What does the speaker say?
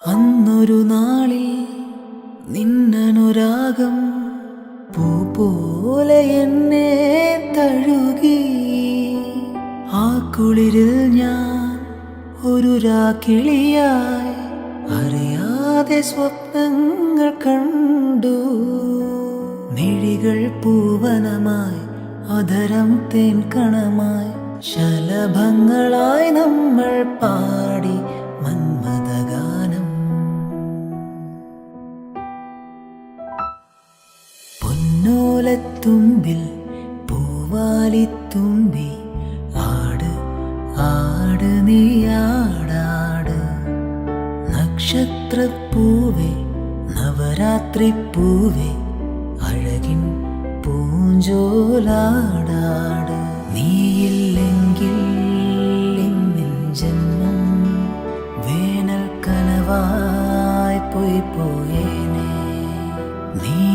അന്നൊരു നാളിൽ നിന്നനുരാഗം പൂ പോലെ എന്നെ തഴുകി. ആ കുളിരിൽ ഞാൻ ഒരു രാക്കിളിയായി അറിയാതെ സ്വപ്നങ്ങൾ കണ്ടു. മിഴികൾ പൂവനമായി, അധരം തേൻകണമായി, ശലഭങ്ങളായി നമ്മൾ പാടി മന്മഥഗാനം. പൊന്നോലത്തുമ്പിൽ പൂവാലിത്തുമ്പി ആട് ആട് നീയാടാട്. നക്ഷത്രപ്പൂവേ നവരാത്രിപ്പൂവേ അഴകിൻ പൂഞ്ചോലാടാട്. നീയില്ലെങ്കിൽ ഇന്നിൻ ജന്മം വേനൽ കനവായി പോയി പോയേനെ. നീ